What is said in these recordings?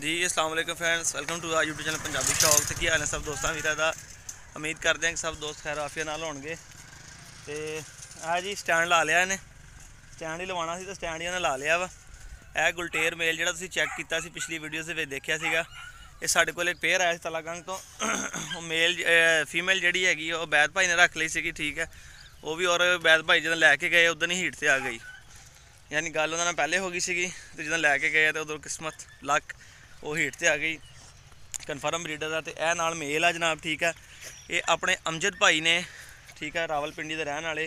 जी अस्सलाम वालेकुम friends, welcome to our YouTube channel Punjabi Shauq. तो की हाल है सब दोस्तों वीर का। उम्मीद करते हैं कि सब दोस्त खैर आफिया नाल होणगे। तो आ जी स्टैंड ला लिया इन्हें, स्टैंड ही लवाना सी तो स्टैंड ही इन्हें ला लिया वा। यह गुलटेर मेल जो चैक किया पिछली वीडियो से देखा सीगा, ये साढ़े को एक पेयर आया तलागंग तो मेल फीमेल जी हैगी बैद भाई ने रख ली सी। ठीक है, वो भी और बैद भाई जो लैके गए उधर ही हीट से आ गई, यानी गल उन्होंने पहले हो गई सी। तो जो लैके गए तो उधर किस्मत लक वो हीट से आ गई। कन्फर्म ब्रीडर है तो यह नाल मेल है जनाब। ठीक है, ये अपने अमजद भाई ने, ठीक है, रावलपिंडी के रहने वाले,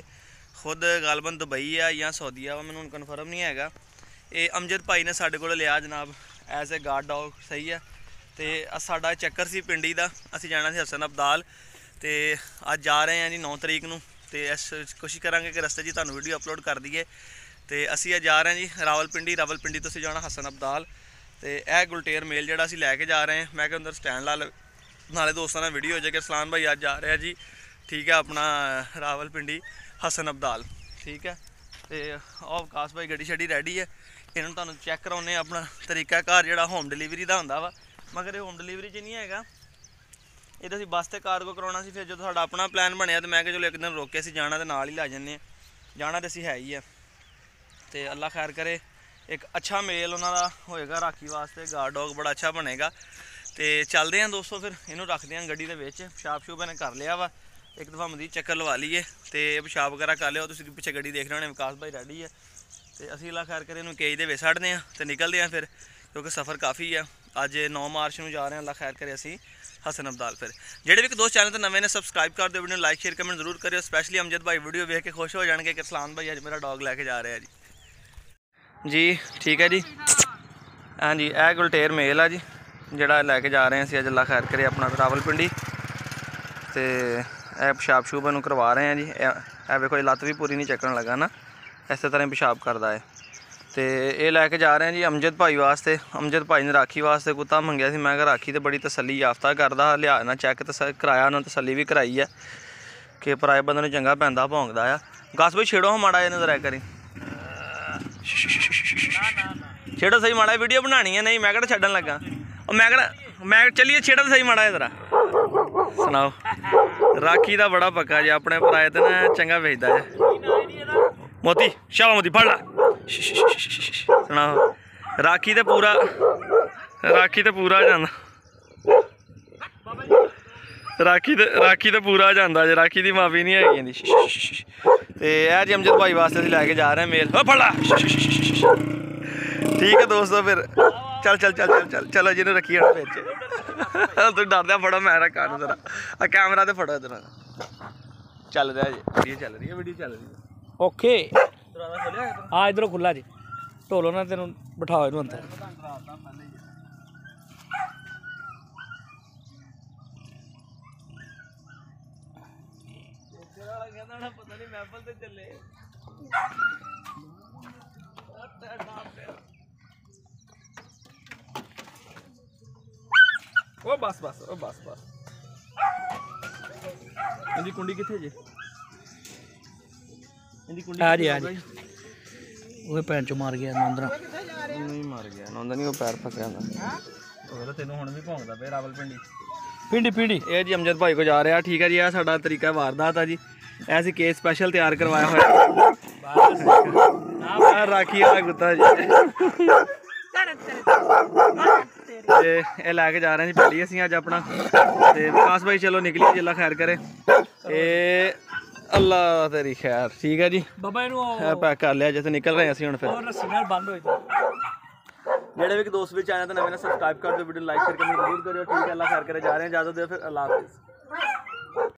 खुद गालबन दुबई है या सऊदी है, मैंने कन्फर्म नहीं है। ये अमजद भाई ने साढ़े को लिया जनाब एज ए गार्ड डॉग। सही है, तो साडा चक्कर से पिंडी का असी जाना से हसन अब्दाल। तो अज जा रहे हैं जी 9 तरीक को। तो इस कोशिश करा कि रस्ते जी तुहानू वीडियो अपलोड कर दईए। तो असी जा रहे हैं जी रावलपिंडी तो असी जाना हसन अब्दाल। तो यह गुलटेर मेल जोड़ा असी लैके जा रहे हैं। मैं क्या अंदर स्टैंड ला नाले दोस्तों ने वीडियो हो जाए कि सलान भाई अज जा रहे हैं जी, ठीक है, अपना रावलपिंडी हसन अब्दाल। ठीक है, तो अवकाश भाई गड्डी शड्डी रेडी है, इन्होंने तुहानू चैक कराने अपना तरीका घर जो होम डिलीवरी का होंगे वा। मगर ये होम डिलीवरी च नहीं है, ये तो असी बस से कार्गो कराना सी। फिर जो साडा अपना प्लान बनया तो मैं चलो एक दिन रोके असी जाना तो नाल ही ला जाने, जाना तो असी है ही है। तो अल्लाह खैर करे, एक अच्छा मेल उन्होंने होएगा राखी वास्ते, गार्ड डॉग बड़ा अच्छा बनेगा। तो चलते हैं दोस्तों, फिर इनू रखते हैं गड्डी के पेशाब शूब इन्हें कर लिया वा, एक दफ़ा मजीद चक्कर लवा लीए तो पेशाब वगैरह कर लिया। तुम पिछे गड्डी देख रहे होने विकास भाई रेडी है। तो असी अल्लाह खैर करे इन्हू केज दे छड्डने हैं तो निकलते हैं फिर, क्योंकि सफ़र काफ़ी है। अज 9 मार्च को जा रहे हैं अल्लाह खैर करे असी हसन अब्दाल। फिर जेडे भी दोस्त चैनल तो नवे ने सबसक्राइब कर दो, वीडियो लाइक शेयर कमेंट जरूर करो। स्पैशली अमजद भाई वीडियो देख के खुश हो जाएंगे कि सलान भाई अज मेरा डॉग लैके जा रहे हैं जी। ठीक है जी, हाँ जी, यह गुलटेर मेल है जी जोड़ा लैके जा रहे हैं असी अज अल्लाह खैर करे अपना रावलपिंडी। तो यह पेशाब शूब इनू करवा रहे हैं जी। यह देखो लत्त भी पूरी नहीं चक्कन लगा ना, इस तरह पेशाब करता है। तो ये लैके जा रहे हैं जी अमजद भाई वास्ते। अमजद भाई ने राखी वास्ते कुत्ता मंगया सी, मैं राखी तो बड़ी तसली याफ्ता करता, लिया ना चैक कराया उन्होंने, तसली भी कराई है कि पराए बंदे चंगा पैंदा भौंकदा आ। गस भाई छेड़ो माड़ा जिन्हें जरा करी, छेड़ो सही माड़ा, वीडियो बनानी है। नहीं मैं कहड़ा छड्डन लगा, मैं चलिए छेड़ा तो सही माड़ा जरा। सुनाओ, राखी का बड़ा पक्का जी, अपने पराए तो ना चंगा भेजता है। मोती शाबा मोती फड़ ला। सुनाओ, राखी तो पूरा जाना, राखी तो पूरा जाता जे, राखी की माफी नहीं है। तो यह जी अमजद भाई वास्ते लैके जा रहे हैं मेल। फड़ ला। ठीक है दोस्तों, फिर चल चल चल चल चल चलो जिन्हें रखी है बिच। तुम डरदा फड़ो, मैं रखा जरा कैमरा तो फड़ो इधर। चल रहा जी, वीडियो चल रही है। ओके हाँ, इधरों खुला जी, ढोलो ना तेन बिठाओ इन अंदर। पता नहीं महफल से चले ओ बस बस ओ बस बस। इनकी कुंडी किथे जी? इनकी कुंडी आ जी वो पैर चो मार गया नौंदरा। नहीं मार गया नौंदा नहीं, वो पैर फसया था। तेनों हुण भी भौंकदा पिया रावलपिंडी पिंडी। ये जी अमजद भाई को जा रहा। ठीक है जी, यह साडा तरीका वारदात है जी। ऐसे केस स्पैशल तैयार करवाया हुआ राखी वाला कुत्ता जी। ये लैके जा रहे हैं जी पहली असी अज अपना। तो विकास भाई चलो निकली जी, अल्लाह खैर करे। ये अल्लाह तेरी खैर। ठीक है जी, बाबा पैक कर लिया जैसे निकल रहे हैं असी हुण। फिर बंद हो जेडे भी दोस्त भी चैनल तो नवे ने सबसक्राइब कर दो, वीडियो लाइक शेयर कमेंट जरूर करो। ठीक है, अल्लाह खैर करे जा रहे हैं, इजाजत दो फिर, अल्लाह हाफिज़।